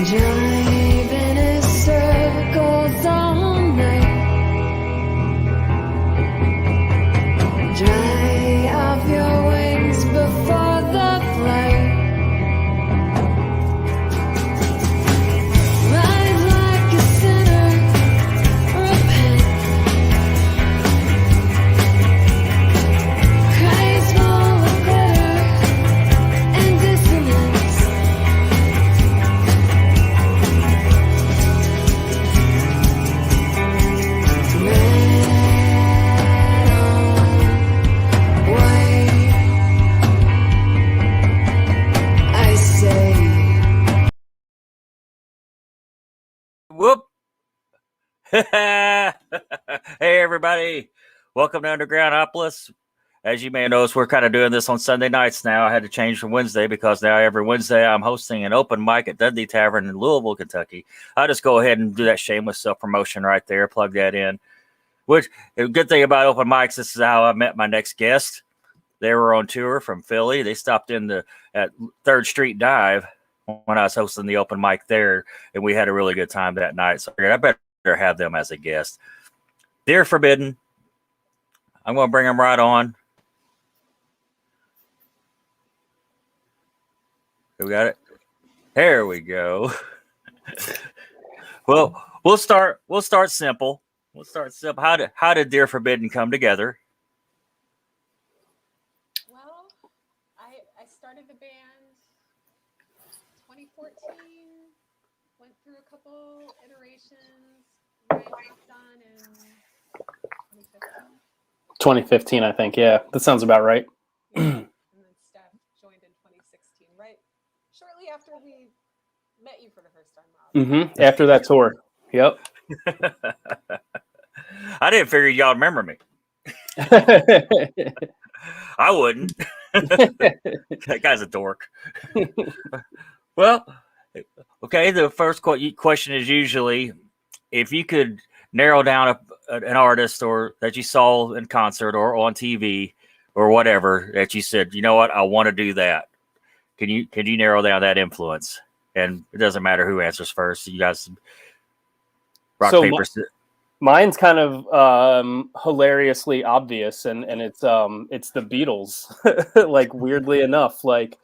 Driving in circles all night. Dry off your wings before the flight. Rise like a sinner, repent. Cries full of glitter and dissonance. I say, Whoop! Hey, everybody. Welcome to Undergroundopolis. As you may notice, we're kind of doing this on Sunday nights now. I had to change from Wednesday because now every Wednesday I'm hosting an open mic at Dudley Tavern in Louisville, Kentucky. I'll just go ahead and do that shameless self-promotion right there, plug that in. Which, the good thing about open mics, this is how I met my next guest. They were on tour from Philly. They stopped in at 3rd Street Dive when I was hosting the open mic there, and we had a really good time that night. So I better have them as a guest. Dear Forbidden, I'm going to bring them right on. We got it. There we go. Well, we'll start simple. How did Dear Forbidden come together? Well, I started the band 2014, went through a couple iterations. Ryan was done in 2015. 2015, I think. Yeah, that sounds about right. And then Steph joined in 2016, right? Shortly after we met you for the first time, Rob. After that tour. Yep. I didn't figure y'all remember me. I wouldn't. That guy's a dork. Well, okay. The first question is usually, if you could narrow down an artist or that you saw in concert or on TV or whatever that you said, you know what, I want to do that. Can you narrow down that influence? And it doesn't matter who answers first. You guys rock paper scissors. Mine's kind of hilariously obvious, and it's the Beatles. Like, weirdly enough, like,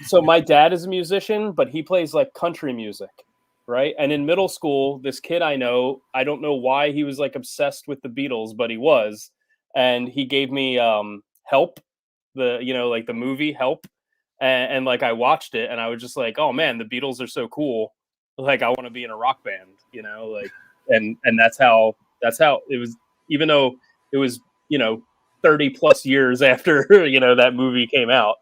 so my dad is a musician, but he plays like country music, right? And in middle school, this kid I know, I don't know why he was like obsessed with the Beatles, but he was, and he gave me Help, like the movie Help, and like I watched it, and I was just like, oh man, the Beatles are so cool. Like, I want to be in a rock band, like. And that's how it was, even though it was 30 plus years after that movie came out.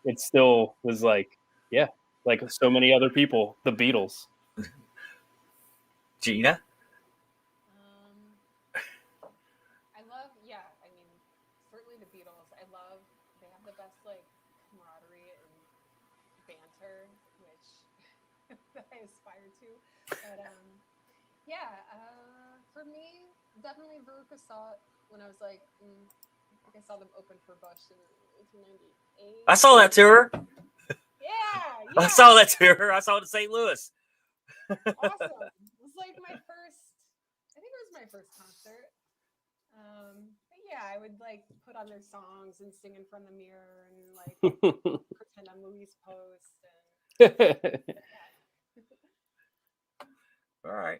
It still was like, yeah, like so many other people, the Beatles. Gina? Certainly the Beatles. They have the best like camaraderie and banter, which I aspire to. But for me, definitely Veruca Salt. When I was like, I think I saw them open for Bush in 1998. I saw that tour. Yeah. I saw that tour. I saw it in St. Louis. Awesome. It was like I think it was my first concert. But yeah, I would like put on their songs and sing in front of the mirror and like pretend I'm Louise Post. All right.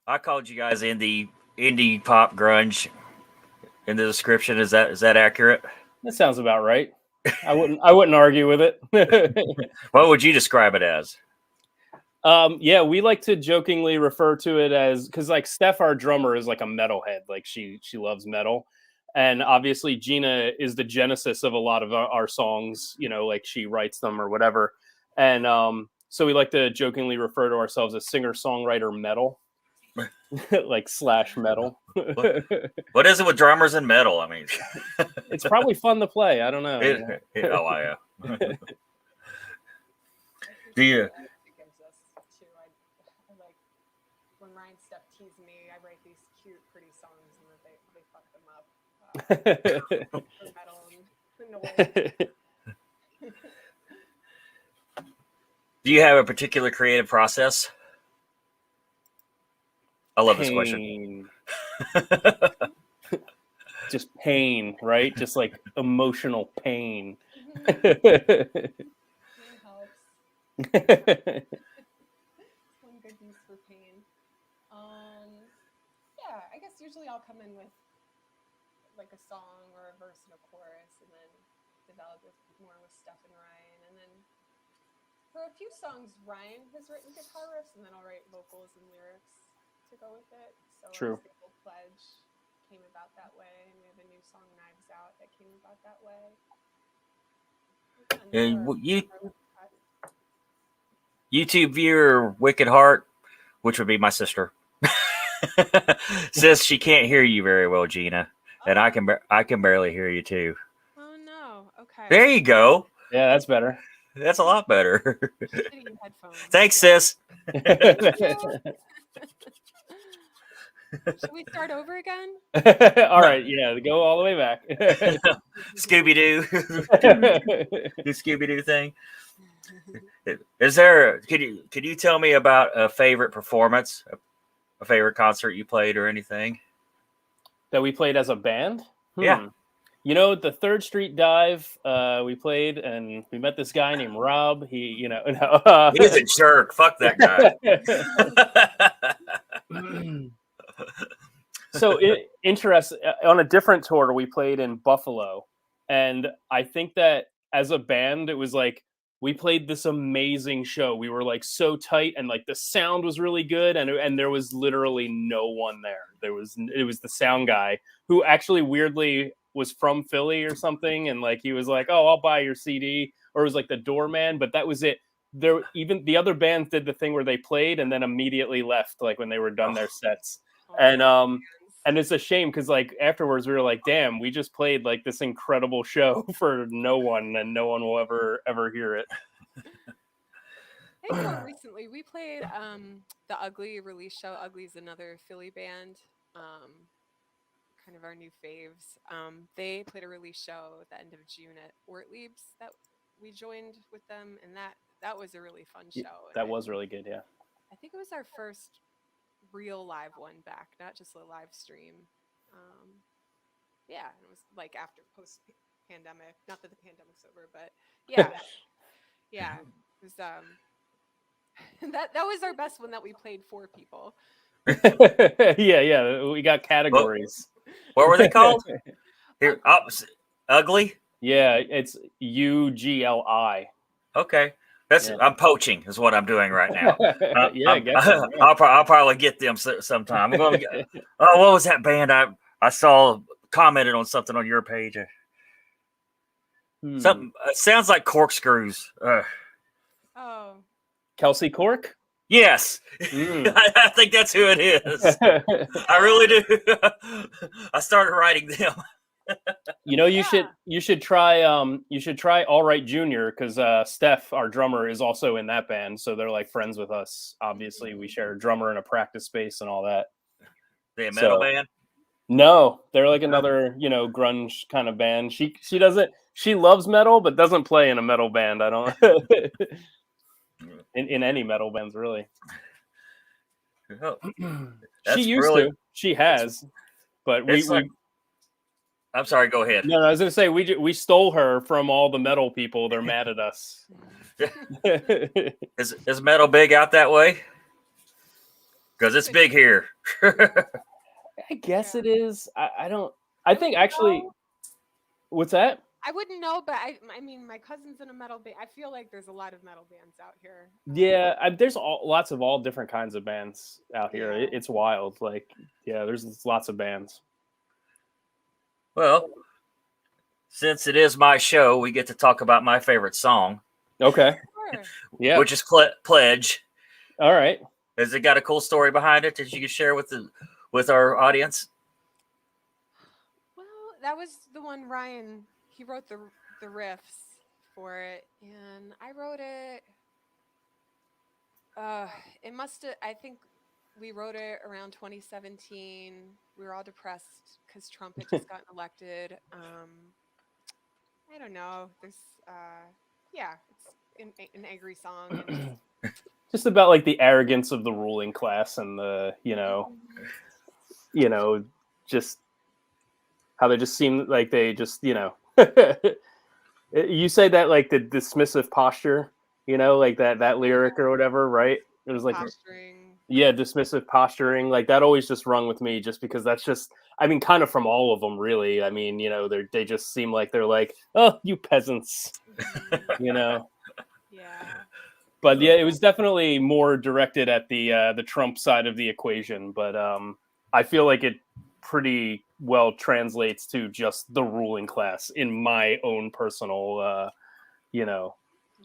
I called you guys indie pop grunge in the description. Is that accurate? That sounds about right. I wouldn't argue with it. What would you describe it as? Yeah, we like to jokingly refer to it as, because like Steph, our drummer, is like a metalhead. Like she loves metal, and obviously Gina is the genesis of a lot of our songs. Like she writes them or whatever, and so we like to jokingly refer to ourselves as singer-songwriter metal, like / metal. What is it with drummers and metal? I mean, it's probably fun to play. I don't know. Yeah. Do you? When Ryan Steph teased me, I write these cute, pretty songs, and they fuck them up. For metal and noise. Do you have a particular creative process? I love this question. Just pain, right? Just like emotional pain. It helps. It's one good use for pain. Yeah, I guess usually I'll come in with like a song or a verse and a chorus, and then develop more with Steph and Ryan. And then for a few songs, Ryan has written guitar riffs, and then I'll write vocals and lyrics to go with it. So True. Our Stable Pledge came about that way, and we have a new song, Knives Out, that came about that way. And YouTube viewer Wicked Heart, which would be my sister, says she can't hear you very well, Gina, and I can barely hear you too. Oh no! Okay. There you go. Yeah, that's better. That's a lot better. Shitty headphones. Thanks, sis. Should we start over again? All right, yeah, go all the way back. Scooby Doo, the Scooby Doo thing. Is there? Could you tell me about a favorite performance, a favorite concert you played, or anything that we played as a band? Yeah. You know, the Third Street Dive, we played, and we met this guy named Rob. He's a jerk. Fuck that guy. So interesting. On a different tour, we played in Buffalo, and I think that as a band, it was like we played this amazing show. We were like so tight, and like the sound was really good, and there was literally no one there. It was the sound guy who actually weirdly was from Philly or something, and like he was like, "Oh, I'll buy your CD," or it was like the doorman, but that was it. There, even the other bands did the thing where they played and then immediately left, like when they were done their sets. And it's a shame because like afterwards we were like, damn, we just played like this incredible show for no one, and no one will ever hear it. I think more recently we played the Ugly release show. Ugly's another Philly band, kind of our new faves. They played a release show at the end of June at Ortlieb's that we joined with them, and that was a really fun show. That was really good, yeah. I think it was our first real live one back, not just a live stream. Yeah, it was like after post pandemic. Not that the pandemic's over, but yeah, yeah, it was. That was our best one that we played for people. yeah, we got categories. What were they called? Here, Ugly. Yeah, it's UGLI. Okay. I'm poaching is what I'm doing right now. I'll probably get them sometime. I'm going to get, what was that band I saw commented on something on your page? Something sounds like Corkscrews. Oh, Kelsey Cork? Yes. I think that's who it is. I really do. I started writing them. You know, you should try All Right Junior, because Steph, our drummer, is also in that band, so they're like friends with us. Obviously, we share a drummer and a practice space and all that. They a metal band? No, they're like another grunge kind of band. She loves metal but doesn't play in a metal band. I don't in any metal bands really. She used to. She has, but I'm sorry, go ahead. No, I was going to say we stole her from all the metal people. They're mad at us. Is metal big out that way? Because it's big here. I guess it is. I think actually. What's that? I wouldn't know, but I mean, my cousin's in a metal band. I feel like there's a lot of metal bands out here. Yeah, there's lots of all different kinds of bands out here. It's wild. Like, yeah, there's lots of bands. Well, since it is my show, we get to talk about my favorite song. Okay. Sure. Yeah. Which is Pledge. All right. Has it got a cool story behind it that you can share with our audience? Well, that was the one Ryan, he wrote the riffs for it, and I wrote it. It must have, I think we wrote it around 2017. We were all depressed because Trump had just gotten elected. I don't know. There's yeah, it's an angry song and Just about like the arrogance of the ruling class and the just how they just seem like they just you say that like the dismissive posture, like that lyric or whatever, right? It was like posturing. yeah, dismissive posturing, like that always just rung with me, just because that's just, I mean, kind of from all of them, really. I mean, they just seem like they're like, oh, you peasants, you know. Yeah. But yeah, it was definitely more directed at the Trump side of the equation. But I feel like it pretty well translates to just the ruling class in my own personal,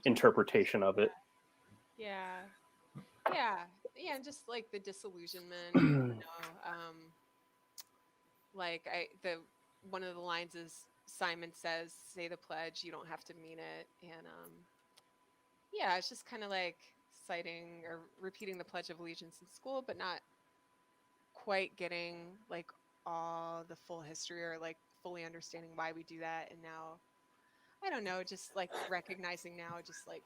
interpretation of it. Yeah. Yeah, and just like the disillusionment, like one of the lines is Simon says, "Say the pledge, you don't have to mean it," and yeah, it's just kind of like citing or repeating the Pledge of Allegiance in school, but not quite getting like all the full history or like fully understanding why we do that. And now, I don't know, just like recognizing now, just like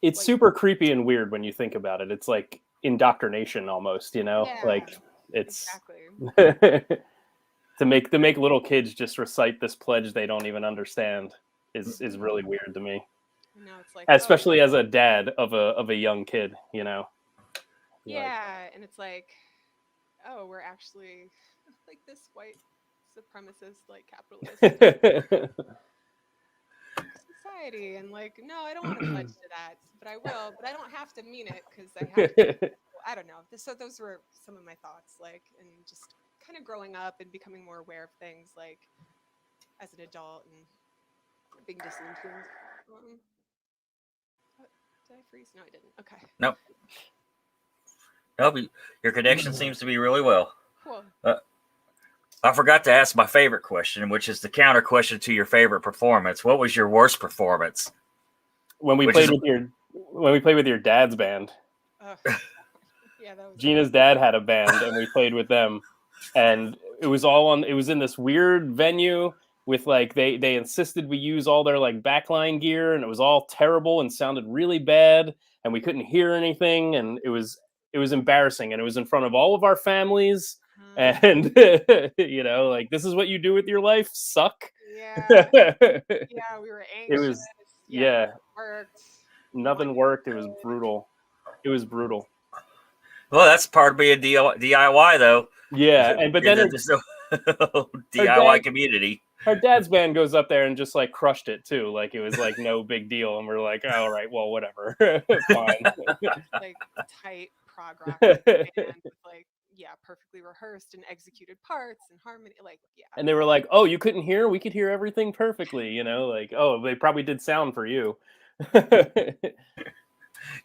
It's what, super creepy and weird when you think about it. It's like indoctrination almost, yeah, like it's exactly. to make little kids just recite this pledge they don't even understand is really weird to me, And now it's like, oh, especially as a dad of a young kid. yeah, and it's like, oh, we're actually like this white supremacist, like capitalist society, and like, no, I don't want to pledge to that, but I will, but I don't have to mean it because I have to. I don't know. So those were some of my thoughts, like, and just kind of growing up and becoming more aware of things, like as an adult and being disillusioned. Did I freeze? No, I didn't. Okay. Nope. Nope. Your connection seems to be really well. Cool. I forgot to ask my favorite question, which is the counter question to your favorite performance. What was your worst performance? When we played with your dad's band. Yeah, that was Gina's dad had a band, and we played with them, and it was in this weird venue with like they insisted we use all their like backline gear, and it was all terrible and sounded really bad, and we couldn't hear anything, and it was embarrassing, and it was in front of all of our families, and like, this is what you do with your life, suck. Yeah. Yeah, we were anxious. It was yeah. Worked. Nothing worked. It was brutal. Well, that's part of being DIY, though. Yeah, but then there's no DIY community. Her dad's band goes up there and just like crushed it too. Like, it was like no big deal, and we're like, all right, well, whatever, fine. Like tight prog rock band with like perfectly rehearsed and executed parts and harmony. Like And they were like, oh, you couldn't hear? We could hear everything perfectly. Like, oh, they probably did sound for you.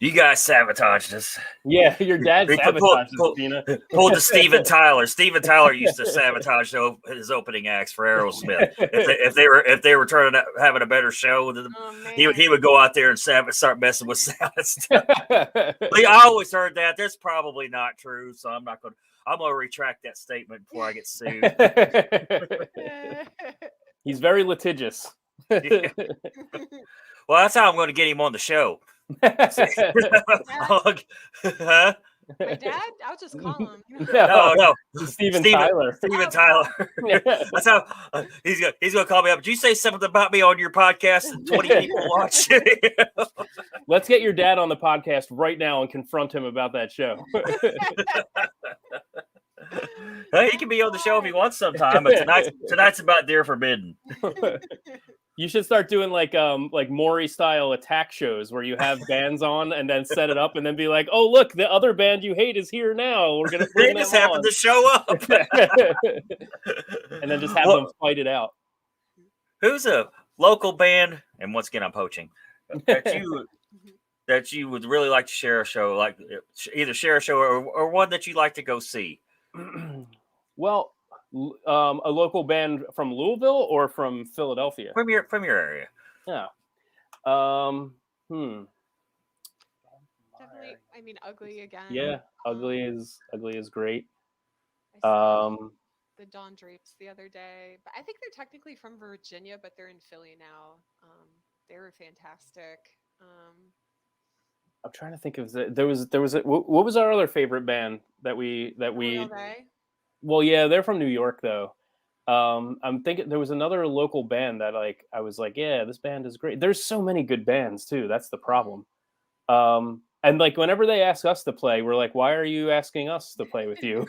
You guys sabotaged us. Yeah, your dad sabotaged us, Gina. Pulled the Steven Tyler. Steven Tyler used to sabotage his opening acts for Aerosmith. If they were having a better show, he would go out there and start messing with sound and stuff. I always heard that. That's probably not true, so I'm gonna retract that statement before I get sued. He's very litigious. Yeah. Well, that's how I'm going to get him on the show. Huh? My dad? I'll just call him. No. Steven Tyler. Steven Tyler. That's how he's gonna call me up. Did you say something about me on your podcast and 20 people watch? Let's get your dad on the podcast right now and confront him about that show. Hey, he can be on the show if he wants sometime, but tonight's about Dear Forbidden. You should start doing like Maury style attack shows where you have bands on and then set it up and then be like, oh, look, the other band you hate is here now. We're gonna bring they just happen to show up. And then just have them fight it out. Who's a local band, and once again I'm poaching, that you would really like to share a show, like either share a show or one that you'd like to go see? Well, a local band from Louisville or from Philadelphia? From your area. Yeah. Definitely. I mean, Ugly again. Yeah, Ugly is great. I saw the Dawn Drapes the other day, but I think they're technically from Virginia, but they're in Philly now. they were fantastic. I'm trying to think of there was what was our other favorite band that we All Day. well, yeah, they're from New York though. I'm thinking there was another local band that like I was like, yeah, this band is great. There's so many good bands too. That's the problem. And like whenever they ask us to play, we're like, why are you asking us to play with you?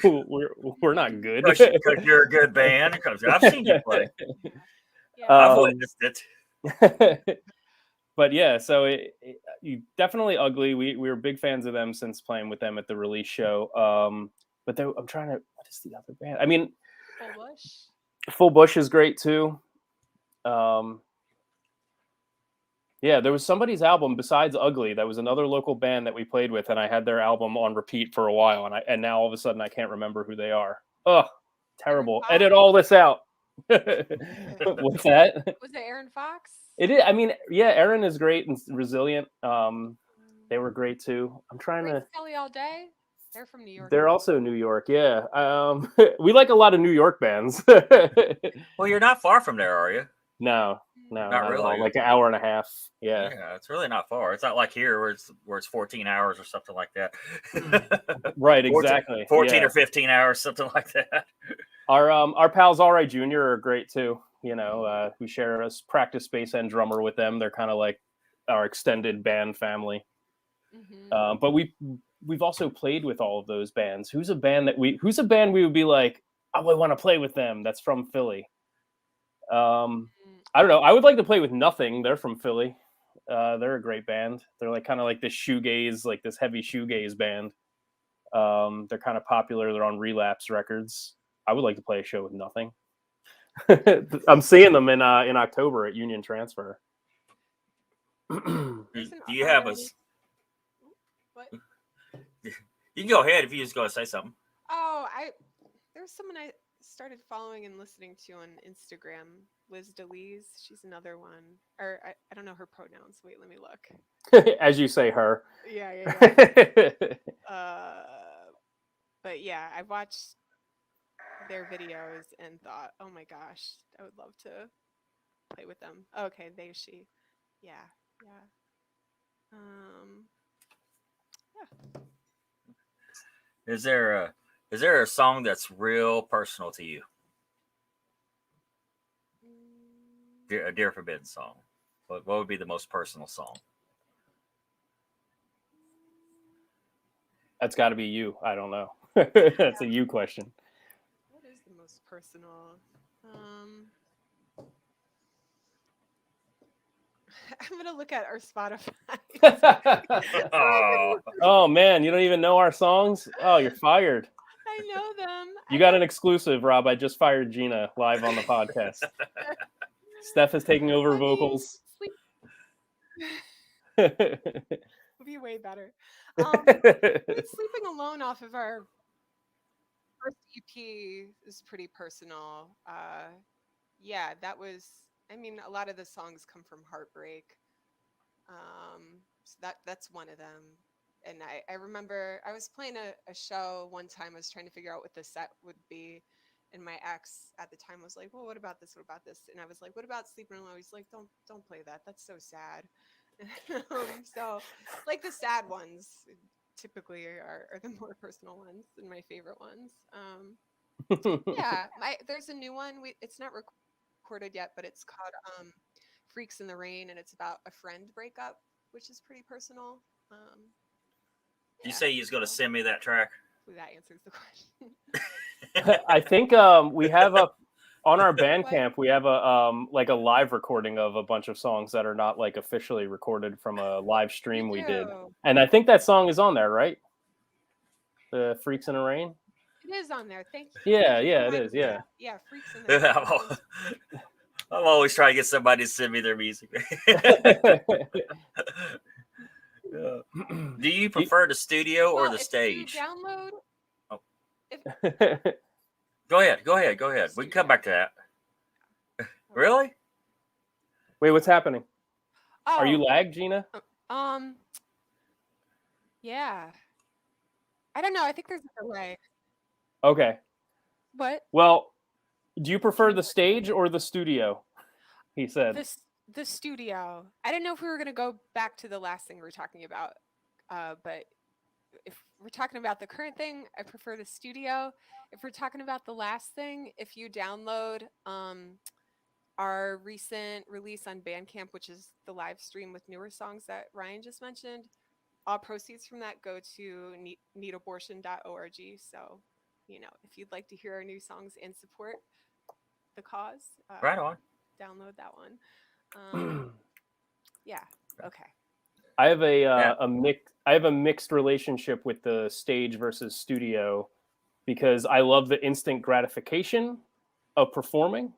we're not good. Because you're a good band. Because I've seen you play. Yeah. I've witnessed it. But yeah, so you definitely Ugly. We were big fans of them since playing with them at the release show. But I'm trying to. What is the other band? I mean, Full Bush. Full Bush is great too. Yeah, there was somebody's album besides Ugly. That was another local band that we played with, and I had their album on repeat for a while, and now all of a sudden I can't remember who they are. Oh, terrible! Edit all this out. What's that? Was it Aaron Fox? It is. I mean, yeah, Aaron is great and resilient. They were great too. I'm trying to. Kelly All Day. They're from New York. They're also New York. Yeah. We like a lot of New York bands. Well, you're not far from there, are you? No, Not at really. all. Like an hour and a half. Yeah. Yeah, it's really not far. It's not like here where it's 14 hours or something like that. Right. 14 Exactly. 14 yeah. or 15 hours, something like that. Our pals, All Right Junior, are great too. You know, we share a practice space and drummer with them. They're kind of like our extended band family. Mm-hmm. But we've also played with all of those bands. Who's a band we would be like, oh, I want to play with them? That's from Philly. I don't know. I would like to play with Nothing. They're from Philly. They're a great band. They're like kind of like this shoegaze, like this heavy shoegaze band. They're kind of popular. They're on Relapse Records. I would like to play a show with Nothing. I'm seeing them in October at Union Transfer. Do you have a? What? You can go ahead if you just going to say something. Oh, there's someone I started following and listening to on Instagram, Liz DeLees. She's another one. Or I don't know her pronouns. Wait, let me look. As you say, her. Yeah. But yeah, I watched their videos and thought, oh my gosh, I would love to play with them. Okay, she. Yeah. Is there a song that's real personal to you? A Dear Forbidden song. What would be the most personal song? That's got to be you. I don't know. That's a you question. What is the most personal? I'm gonna look at our Spotify. Oh man, you don't even know our songs? Oh, you're fired. I know them. You got an exclusive, Rob. I just fired Gina live on the podcast. Steph is taking over vocals. Would be way better. Sleeping Alone off of our first EP is pretty personal. Yeah, that was. I mean, a lot of the songs come from heartbreak. So that's one of them. And I remember I was playing a show one time. I was trying to figure out what the set would be. And my ex at the time was like, well, what about this? What about this? And I was like, what about Sleeping Alone? He's like, don't play that. That's so sad. So like the sad ones typically are the more personal ones and my favorite ones. Yeah, there's a new one. It's not recorded yet, but it's called Freaks in the Rain, and it's about a friend breakup, which is pretty personal. You say you're going to send me that track? That answers the question. I think we have on our Bandcamp, we have a live recording of a bunch of songs that are not like officially recorded from a live stream we did. And I think that song is on there, right? The Freaks in the Rain? It is on there. Thank you. Yeah, it is. Yeah. Yeah, Freaks in the Rain. I'm always trying to get somebody to send me their music. Do you prefer the studio or the stage? Download. Go ahead. We can come back to that. Really? Wait, what's happening? Oh. Are you lagged, Gina? Yeah. I don't know. I think there's a delay. Okay. What? Well, do you prefer the stage or the studio? He said. the studio. I didn't know if we were gonna go back to the last thing we were talking about, but if we're talking about the current thing, I prefer the studio. If we're talking about the last thing, if you download our recent release on Bandcamp, which is the live stream with newer songs that Ryan just mentioned, all proceeds from that go to needabortion.org. So, if you'd like to hear our new songs and support the cause, Right on. download that one. Yeah. Okay. I have Yeah. I have a mixed relationship with the stage versus studio because I love the instant gratification of performing,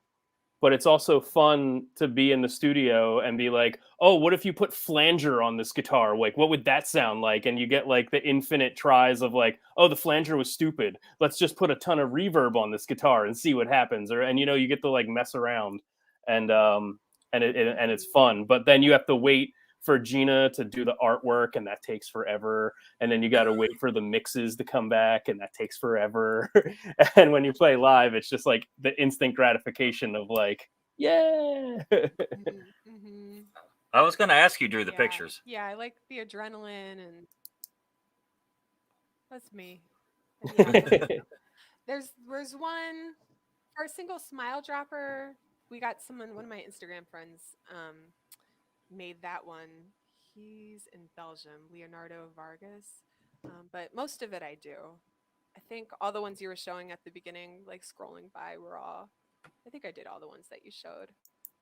but it's also fun to be in the studio and be like, oh, what if you put flanger on this guitar? Like, what would that sound like? And you get like the infinite tries of like, oh, the flanger was stupid. Let's just put a ton of reverb on this guitar and see what happens. And you get to like mess around, and it's fun. But then you have to wait for Gina to do the artwork, and that takes forever. And then you got to wait for the mixes to come back, and that takes forever. And when you play live, it's just like the instant gratification of like, yeah. Mm-hmm. I was going to ask you, Drew, the Yeah. pictures. Yeah, I like the adrenaline, and that's me. And yeah, there's one for a single smile dropper. We got one of my Instagram friends made that one. He's in Belgium, Leonardo Vargas. But most of it I do. I think all the ones you were showing at the beginning, like scrolling by, I think I did all the ones that you showed.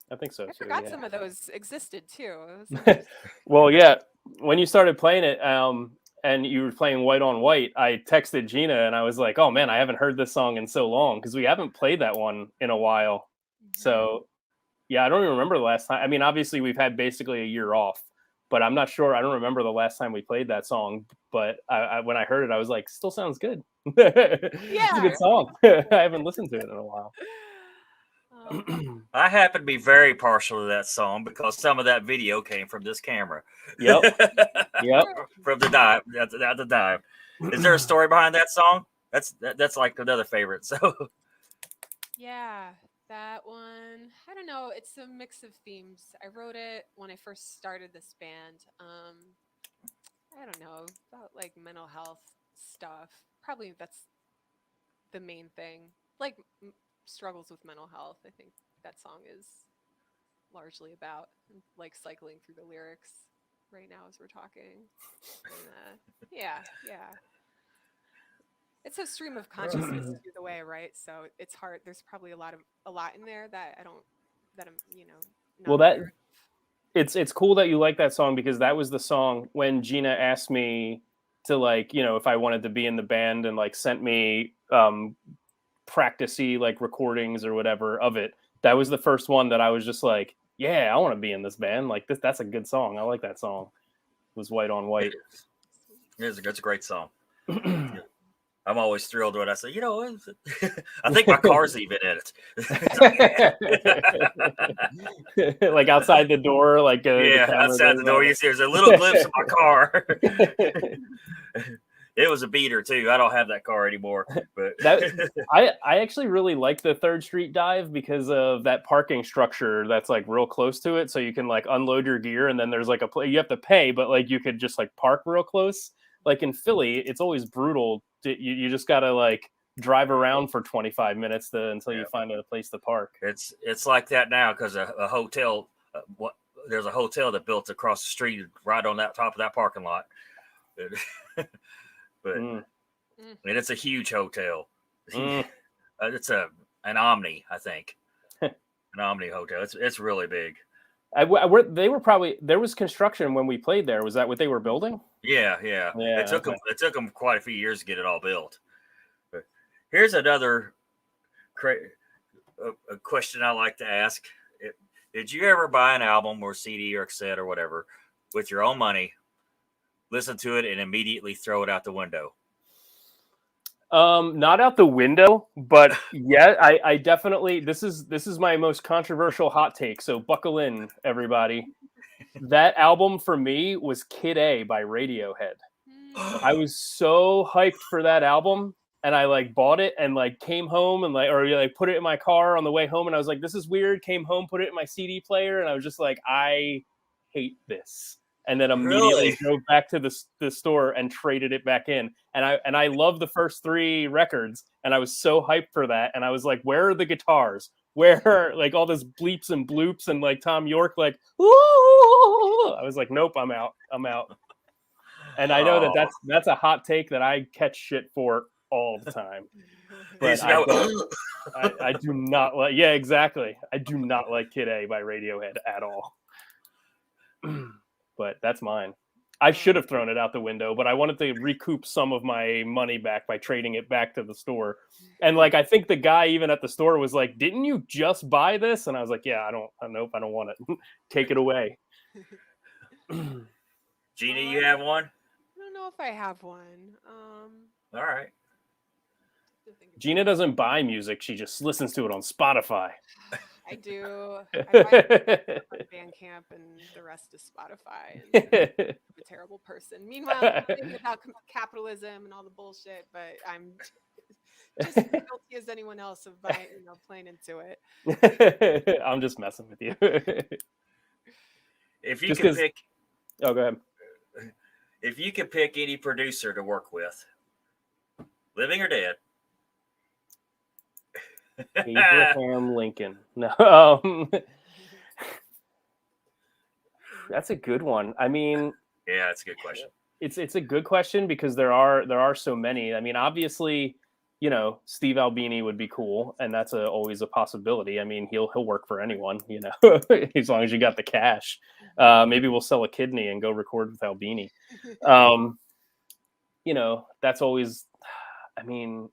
I think so I too. forgot Yeah. some of those existed too. It was interesting. Well, yeah. When you started playing it, and you were playing White on White, I texted Gina and I was like, "Oh man, I haven't heard this song in so long because we haven't played that one in a while." So, yeah, I don't even remember the last time. I mean, obviously we've had basically a year off, but I'm not sure. I don't remember the last time we played that song. But when I heard it, I was like, "Still sounds good." It's a good song. I haven't listened to it in a while. I happen to be very partial to that song because some of that video came from this camera. Yep. Yep. From the dive. At the dive. Is there a story behind that song? That's like another favorite. So Yeah, that one. I don't know. It's a mix of themes. I wrote it when I first started this band. I don't know, about like mental health stuff. Probably that's the main thing. Like struggles with mental health. I think that song is largely about. I'm, like cycling through the lyrics right now as we're talking. And, yeah. It's a stream of consciousness through the way I write, so it's hard. There's probably a lot in there that I'm not Well, that aware of. it's cool that you like that song because that was the song when Gina asked me to like, if I wanted to be in the band and like sent me practicey like recordings or whatever of it. That was the first one that I was just like, yeah, I want to be in this band. Like that's a good song. I like that song. It was White on White. it's a great song. I'm always thrilled when I say, I think my car's even in it. Like outside the door, like outside the door, you see there's a little glimpse of my car. It was a beater too. I don't have that car anymore. But I actually really like the 3rd Street dive because of that parking structure that's like real close to it. So you can like unload your gear and then there's like you have to pay, but like you could just like park real close. Like in Philly, it's always brutal. You just gotta like drive around for 25 minutes until you find a place to park. It's like that now because a hotel. There's a hotel that built across the street right on that top of that parking lot. But and it's a huge hotel. It's an Omni, I think. An Omni hotel. It's really big. There was construction when we played there. Was that what they were building? Yeah. It took them quite a few years to get it all built. But here's another a question I like to ask. Did you ever buy an album or CD or cassette or whatever with your own money, listen to it, and immediately throw it out the window? Not out the window, but yeah, I definitely, this is my most controversial hot take. So buckle in, everybody. That album for me was Kid A by Radiohead. I was so hyped for that album. and I like bought it and like came home and like put it in my car on the way home, and I was like, this is weird. Came home, put it in my CD player, and I was just like, I hate this. And then immediately Really? drove back to the store and traded it back in. And I love the first 3 records, and I was so hyped for that. And I was like, where are the guitars? Where are like all this bleeps and bloops and like Tom York like, ooh! I was like, nope, I'm out. And I know that that's a hot take that I catch shit for all the time. But I do not like. Yeah, exactly. I do not like Kid A by Radiohead at all. But that's mine. I should have thrown it out the window, but I wanted to recoup some of my money back by trading it back to the store. And like, I think the guy even at the store was like, "Didn't you just buy this?" And I was like, "Yeah, nope, I don't want it. Take it away." Gina, you have one? I don't know if I have one. All right. to think about Gina it. doesn't buy music; she just listens to it on Spotify. I do. I buy it on Bandcamp, and the rest is Spotify. And I'm a terrible person. Meanwhile, I'm thinking about capitalism and all the bullshit, but I'm just as guilty as anyone else of playing into it. I'm just messing with you. If you Just could 'cause- pick, Oh, go ahead. if you could pick any producer to work with, living or dead, Abraham Lincoln. No, that's a good one. I mean, yeah, that's a good question. it's a good question because there are so many. I mean, obviously, Steve Albini would be cool, and that's always a possibility. I mean, he'll work for anyone, as long as you got the cash. Maybe we'll sell a kidney and go record with Albini. That's always. I mean,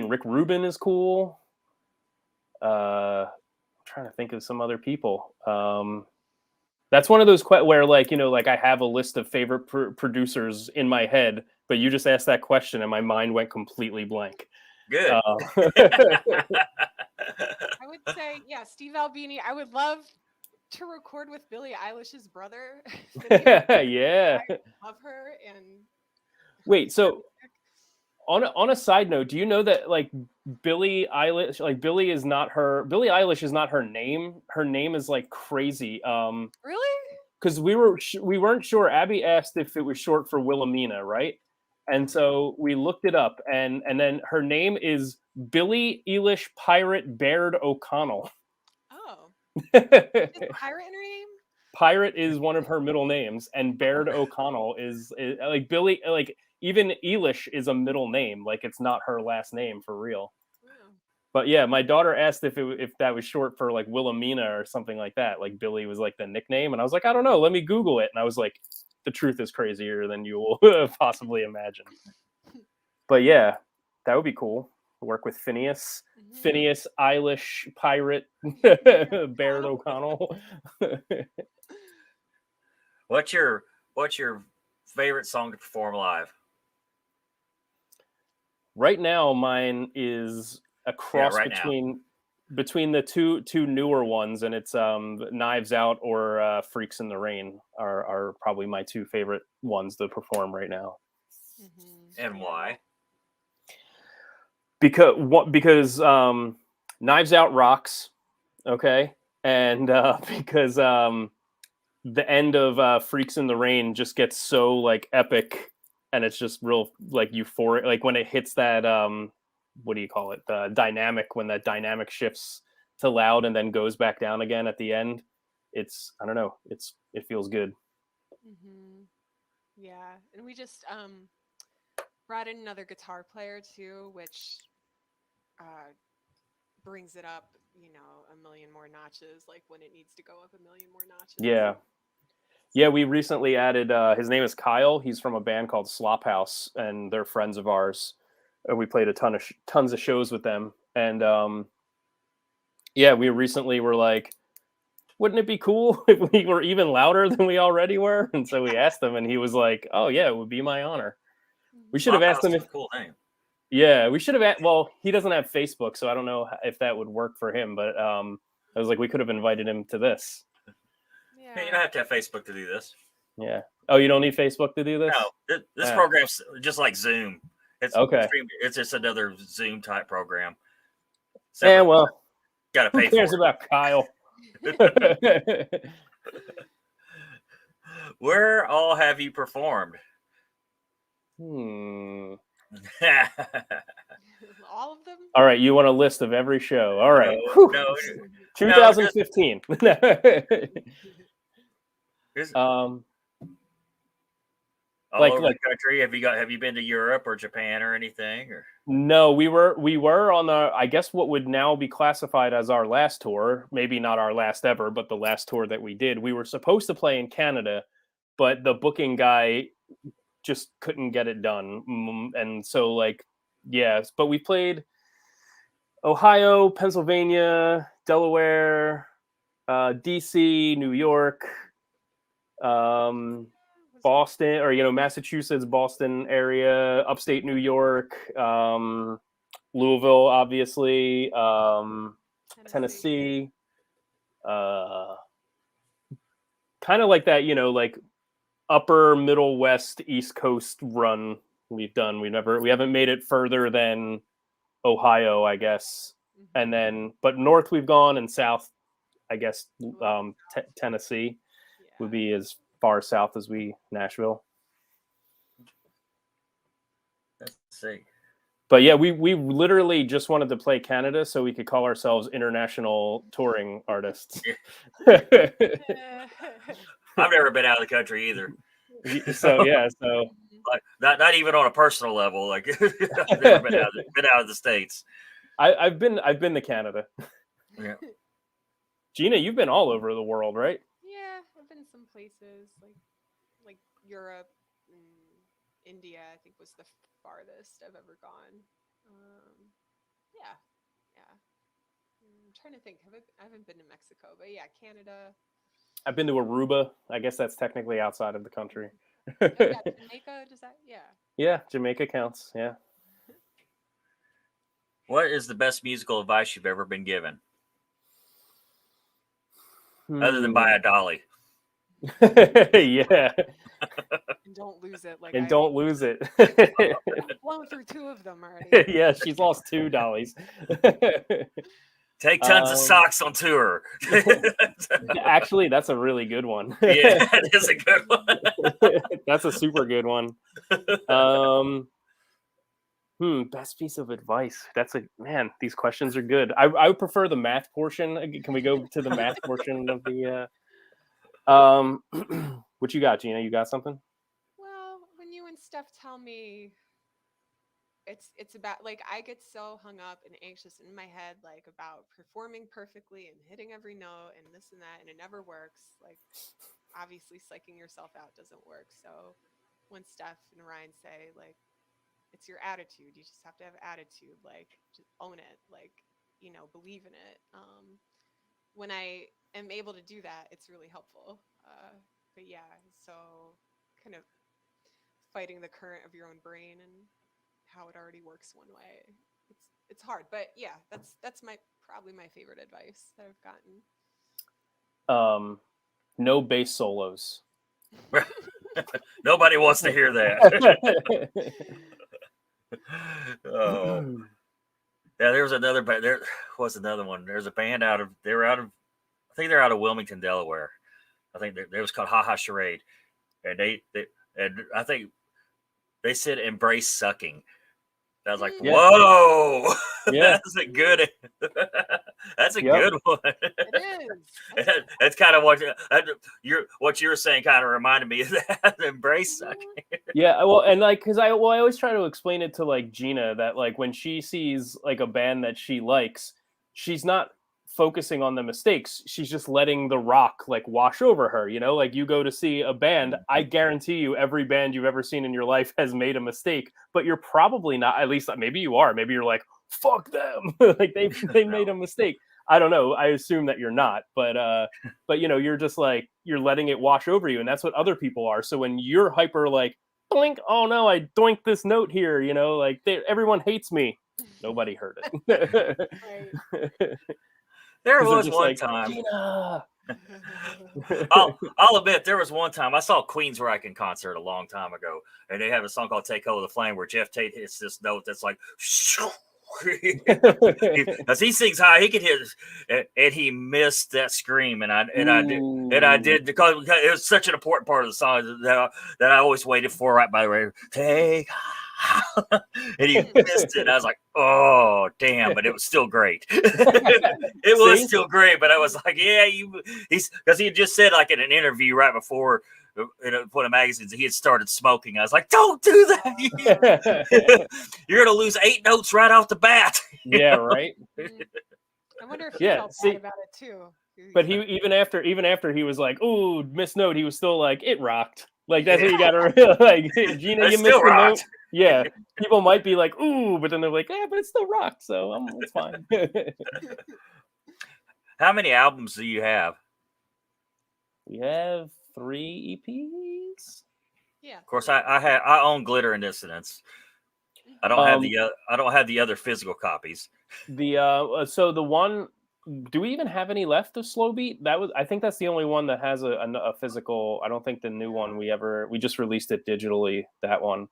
Rick Rubin is cool. I'm trying to think of some other people. That's one of those where, like I have a list of favorite producers in my head, but you just asked that question and my mind went completely blank. Good. I would say, yeah, Steve Albini. I would love to record with Billie Eilish's brother. Yeah. I love her. And Wait, so on a side note, do you know that like Billie Eilish, like Billie Eilish is not her name. Her name is like crazy. really? Because we weren't sure. Abby asked if it was short for Wilhelmina, right? And so we looked it up, and then her name is Billie Eilish Pirate Baird O'Connell. Oh, is pirate in her name? Pirate is one of her middle names, and Baird O'Connell is like Billie. Like even Eilish is a middle name. Like it's not her last name for real. Oh. But yeah, my daughter asked if that was short for like Wilhelmina or something like that. Like Billie was like the nickname, and I was like, I don't know. Let me Google it, and I was like, the truth is crazier than you will possibly imagine. But yeah, that would be cool. Work with Phineas. Mhm. Phineas Eilish Pirate Baird O'Connell. What's your favorite song to perform live? Right now, mine is a cross right now. between the two newer ones, and it's Knives Out or Freaks in the Rain are probably my two favorite ones to perform right now. Mhm. And why? Because Knives Out rocks, okay, and because the end of Freaks in the Rain just gets so like epic, and it's just real like euphoric. Like when it hits that what do you call it? The dynamic, when that dynamic shifts to loud and then goes back down again at the end. It's I don't know. It feels good. Mm-hmm. Yeah, and we just brought in another guitar player too, which brings it up, a million more notches, like when it needs to go up a million more notches. Yeah, we recently added. His name is Kyle. He's from a band called Slophouse, and they're friends of ours. We played tons of shows with them, and we recently were like, wouldn't it be cool if we were even louder than we already were? And so we asked him, and he was like, "Oh yeah, it would be my honor." We should have asked him Flophouse is a cool name. Yeah, we should have. Well, he doesn't have Facebook, so I don't know if that would work for him. But I was like, we could have invited him to this. Hey, you don't have to have Facebook to do this. Yeah. Oh, you don't need Facebook to do this? No, this program's just like Zoom. It's Okay. extreme. It's just another Zoom type program. Yeah, well, got to who pay cares for about Kyle? it. Where all have you performed? All of them. All right, you want a list of every show? All right. No, 2015. all like- over like- the country. Have you been to Europe or Japan or anything? Or No, we were on the, I guess what would now be classified as our last tour, maybe not our last ever, but the last tour that we did. We were supposed to play in Canada, but the booking guy just couldn't get it done. And so but we played Ohio, Pennsylvania, Delaware, DC, New York, Boston, or Massachusetts, Boston area, upstate New York, Louisville, obviously, Tennessee, kind of like that, like upper middle west East Coast run we've done. We haven't made it further than Ohio, I guess, and then but north we've gone, and south, I guess, Tennessee would be as far south as Nashville. let's see. But yeah, we literally just wanted to play Canada so we could call ourselves international touring artists. I've never been out of the country either. so Like, not even on a personal level. Like I've never been out of the States. I've been to Canada. Yeah. Gina, you've been all over the world, right? Yeah, I've been some places like Europe, and India. I think was the farthest I've ever gone. Yeah. I'm trying to think. I haven't been to Mexico, but yeah, Canada. I've been to Aruba. I guess that's technically outside of the country. Oh, yeah, Jamaica. Does that? Yeah. Yeah, Jamaica counts. Yeah. What is the best musical advice you've ever been given, other than buy a dolly? Yeah. And don't lose it. And don't lose it. I've blown through 2 of them already. Yeah, she's lost 2 dollies. Take tons of socks on tour. Actually, that's a really good one. Yeah, it is a good one. That's a super good one. Best piece of advice. Man, these questions are good. I would prefer the math portion. Can we go to the math portion of the what you got, Gina? You got something? Well, when you and Steph tell me it's about, like, I get so hung up and anxious in my head, like, about performing perfectly and hitting every note and this and that, and it never works. Like, obviously psyching yourself out doesn't work. So when Steph and Ryan say, like, it's your attitude, you just have to have attitude, like, just own it, like, believe in it. When I am able to do that, it's really helpful. But yeah, so kind of fighting the current of your own brain and how it already works one way. It's hard, but yeah, that's probably my favorite advice that I've gotten. No bass solos. Nobody wants to hear that. Oh. Yeah, there was another. There was another one. There's a band I think they're out of Wilmington, Delaware. I think they was called Ha Ha Charade, and and I think they said "embrace sucking." I was like, Yeah. "Whoa, Yeah. that's a good. That's a Yep. good one." It is. That's kind of what you were saying. Kind of reminded me of that. Embrace sucking. Yeah, well, and like, because I always try to explain it to like Gina that like when she sees like a band that she likes, she's not focusing on the mistakes. She's just letting the rock like wash over her. Like you go to see a band, I guarantee you every band you've ever seen in your life has made a mistake, but you're probably not. At least maybe you are. Maybe you're like, fuck them. Like they made a mistake. I don't know. I assume that you're not, but you're just like, you're letting it wash over you, and that's what other people are. So when you're hyper like, blink, oh no, I doinked this note here, like everyone hates me. Nobody heard it. Right. There 'Cause they're was just one like, time. Gina. I'll admit there was one time I saw Queensryche in concert a long time ago, and they have a song called "Take Hold of the Flame" where Jeff Tate hits this note that's like, as he sings high, he could hit, and he missed that scream, and I did because it was such an important part of the song that I always waited for right by the way. And he missed it. I was like, oh damn, but it was still great. It was still great, but I was like, yeah, he's because he had just said like in an interview right before in one of the magazines he had started smoking. I was like, don't do that. You're gonna lose 8 notes right off the bat. Yeah, right. I wonder if he felt bad about it too. But he even after he was like, "Ooh, missed note," he was still like, "It rocked." Like that's what you got to like. Gina, you missed the note. Yeah, people might be like, "Ooh," but then they're like, "Yeah, but it still rocked," so it's fine. How many albums do you have? We have 3 EPs. Yeah. Of course, I own Glitter and Dissonance. I don't have the other physical copies. So the one. Do we even have any left of Slow Beat? I think that's the only one that has a physical. I don't think the new one we just released it digitally, that one.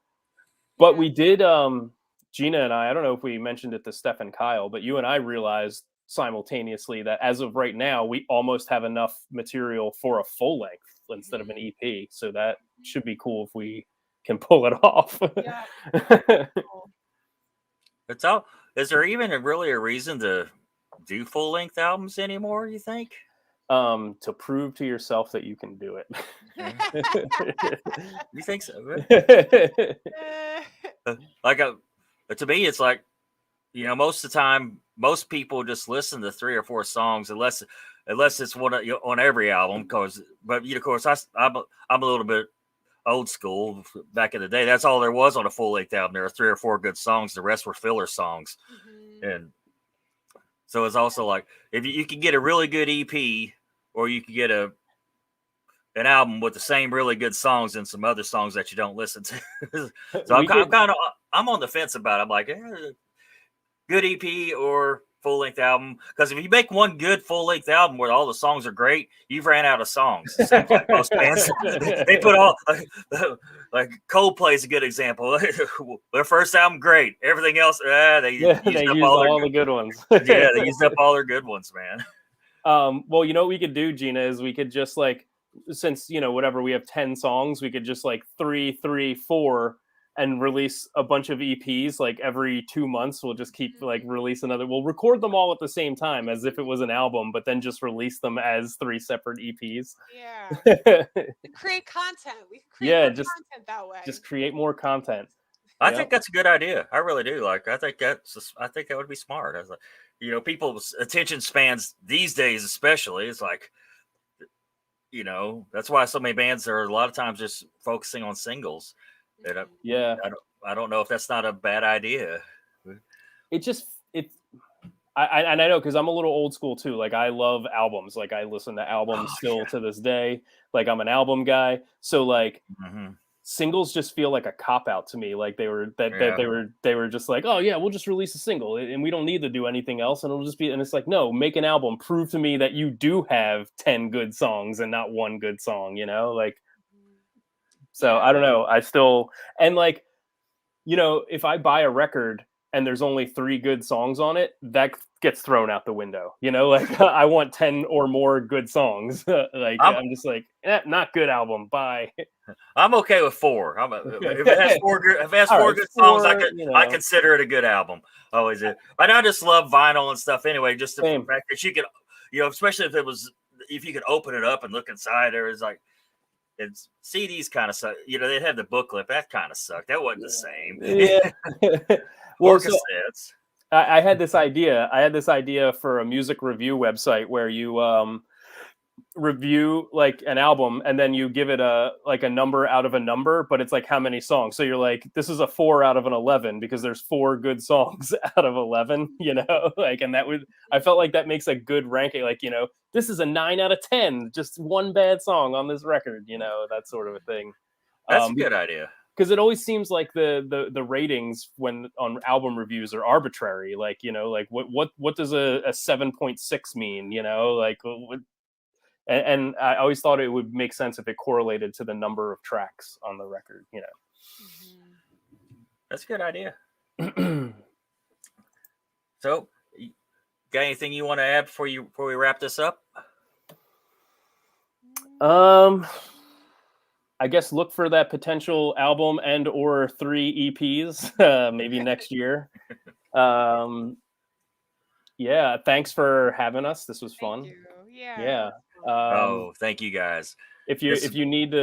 But we did, Gina and I don't know if we mentioned it to Steph and Kyle, but you and I realized simultaneously that as of right now, we almost have enough material for a full length instead of an EP. So that should be cool if we can pull it off. Yeah. It's all. Is there even really a reason to do full length albums anymore? You think? To prove to yourself that you can do it. You think so? Like to me, it's like most of the time, most people just listen to 3 or 4 songs unless it's one on every album. But of course, I'm a little bit old school. Back in the day, that's all there was on a full length album. There were 3 or 4 good songs. The rest were filler songs, and so it's also like if you can get a really good EP, or you can get an album with the same really good songs and some other songs that you don't listen to. So I'm on the fence about it. I'm like, good EP or full length album, because if you make one good full length album where all the songs are great, you've ran out of songs. Seems like most bands they put all like Coldplay's a good example. Their first album great, everything else they used up all the good ones. Yeah, they used up all their good ones, man. Well, what we could do, Gina, is we could just like, since whatever, we have 10 songs, we could just like 3, 3, 4 and release a bunch of EPs like every 2 months. We'll just keep like release another. We'll record them all at the same time as if it was an album, but then just release them as 3 separate EPs. Yeah. Create content. We can create content that way. Just create more content. I think that's a good idea. I really do. Like, I think that would be smart. I was like, people's attention spans these days, especially, it's like, that's why so many bands are a lot of times just focusing on singles. And I don't know if that's not a bad idea. I know, because I'm a little old school too. Like, I love albums. Like, I listen to albums to this day. Like, I'm an album guy. So like, singles just feel like a cop out to me. Like they were just like, oh yeah, we'll just release a single and we don't need to do anything else, and it'll just be. And it's like, no, make an album. Prove to me that you do have 10 good songs and not one good song. Like. So I don't know. I still, and like, if I buy a record and there's only 3 good songs on it, that gets thrown out the window. Like, I want 10 or more good songs. Like, I'm just like, not good album. Bye. I'm okay with 4. If it has 4 good songs, I consider it a good album. Always is. And I just love vinyl and stuff anyway. Just the fact that you could, especially if you could open it up and look inside, there is like. It's CDs kind of suck. They'd have the booklet. That kind of sucked. That wasn't the same. Yeah. Well, cassettes. I had this idea. For a music review website where you review like an album and then you give it a number out of a number, but it's like how many songs. So you're like, this is a 4 out of an 11 because there's 4 good songs out of 11. Like, and I felt like that makes a good ranking. Like, this is a 9 out of 10, just one bad song on this record, that sort of a thing. That's a good idea. Because it always seems like the ratings when on album reviews are arbitrary. Like, like what does a 7.6 mean? Like, and I always thought it would make sense if it correlated to the number of tracks on the record. That's a good idea. You know. So, got anything you want to add before we wrap this up? I guess look for that potential album and or 3 EPs maybe next year. Yeah, thanks for having us. This was fun. Thank you. Yeah. Yeah. Thank you guys. If you need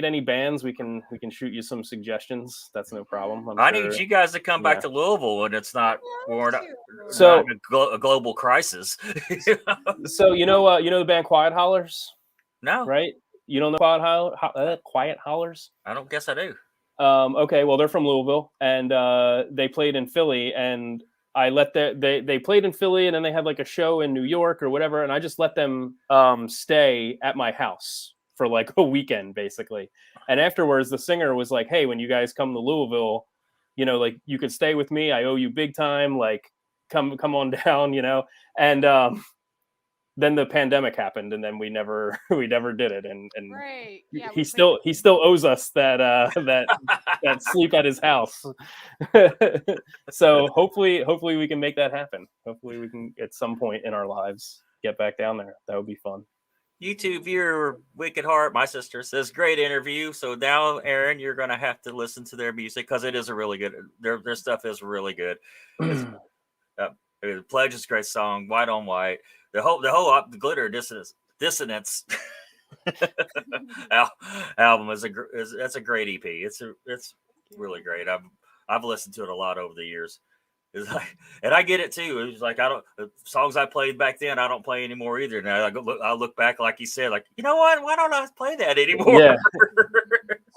any bands, we can shoot you some suggestions. That's no problem. I need you guys to come back to Louisville when it's not we're not, so not a global crisis. So you know the band Quiet Hollers? No, right? You don't know Quiet Hollers? I don't guess I do. Okay, well they're from Louisville, and they played in Philly, and I let they played in Philly, and then they had like a show in New York or whatever, and I just let them stay at my house for like a weekend basically. And afterwards the singer was like, hey, when you guys come to Louisville, like you could stay with me, I owe you big time, like come on down, and then the pandemic happened, and then we never did it, and right. Yeah, he still owes us that that sleep at his house. So hopefully we can make that happen. Hopefully we can at some point in our lives get back down there. That would be fun. YouTube viewer Wicked Heart, my sister, says great interview. So now, Aaron, you're going to have to listen to their music because it is a really good. Their stuff is really good. Pledge is a great song. White on White. The whole the Glitter Dissonance album that's a great EP. It's really great. I've listened to it a lot over the years. It's like, and I get it too. It's like songs I played back then I don't play anymore either. Now I look back, like you said, like, you know what? Why don't I play that anymore? Yeah.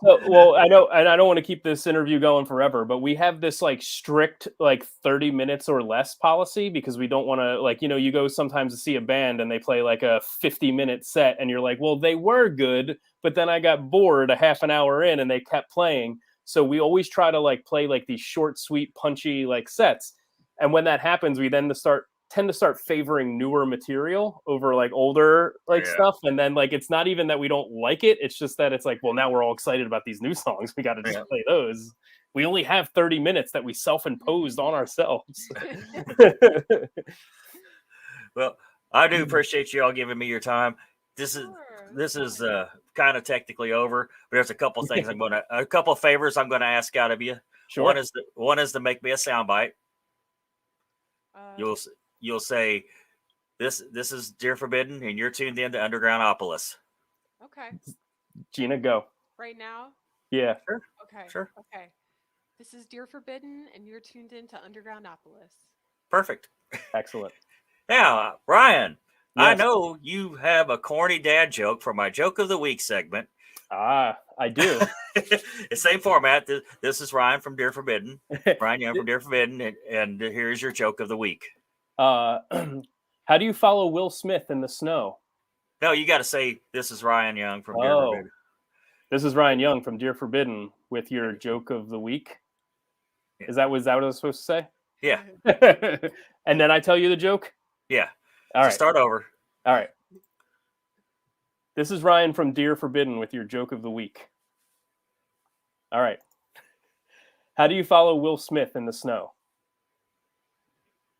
So, well, I know, and I don't want to keep this interview going forever, but we have this like strict like 30 minutes or less policy because we don't want to, like, you go sometimes to see a band and they play like a 50-minute set and you're like, well, they were good, but then I got bored a half an hour in and they kept playing. So we always try to like play like these short, sweet, punchy like sets. And when that happens, we then tend to start favoring newer material over like older stuff. And then like it's not even that we don't like it, it's just that it's like, well, now we're all excited about these new songs, we got to just play those. We only have 30 minutes that we self-imposed on ourselves. Well, I do appreciate you all giving me your time. This is kind of technically over, but there's a couple things a couple of favors I'm gonna ask out of you. Sure. One is to make me a soundbite. You'll say this is Dear Forbidden, and you're tuned in to Undergroundopolis. Okay. Gina, go. Right now? Yeah. Sure. Okay. Sure. Okay. This is Dear Forbidden, and you're tuned in to Undergroundopolis. Perfect. Excellent. Now, Ryan, yes. I know you have a corny dad joke for my Joke of the Week segment. I do. Same format. This is Ryan from Dear Forbidden. Ryan Young from Dear Forbidden, and here's your Joke of the Week. How do you follow Will Smith in the snow? No, you got to say, this is Ryan Young from Dear Forbidden. This is Ryan Young from Dear Forbidden with your Joke of the Week. Yeah. Is that what I was supposed to say? Yeah. And then I tell you the joke? Yeah. All right. Start over. All right. This is Ryan from Dear Forbidden with your Joke of the Week. All right. How do you follow Will Smith in the snow?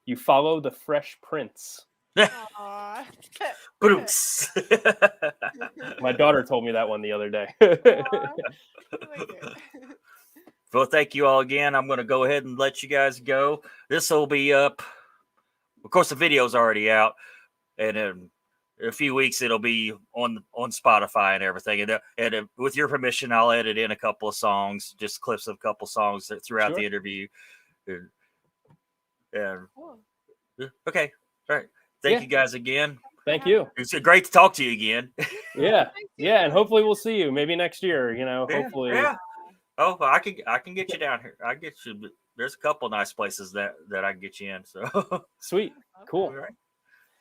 You follow the Fresh Prince. Aww. Bruce. My daughter told me that one the other day. Well, thank you all again. I'm going to go ahead and let you guys go. This will be up. Of course, the video's already out. And in a few weeks, it'll be on Spotify and everything. And with your permission, I'll edit in a couple of songs, just clips of a couple of songs throughout the interview. Cool. Okay. All right. Thank you guys again. Thank you. It's great to talk to you again. Yeah. Yeah. And hopefully we'll see you maybe next year, hopefully. Yeah. Oh, I can get you down here. I get you. There's a couple nice places that I can get you in. So sweet. Cool.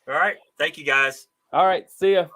All right. Thank you guys. All right. See ya.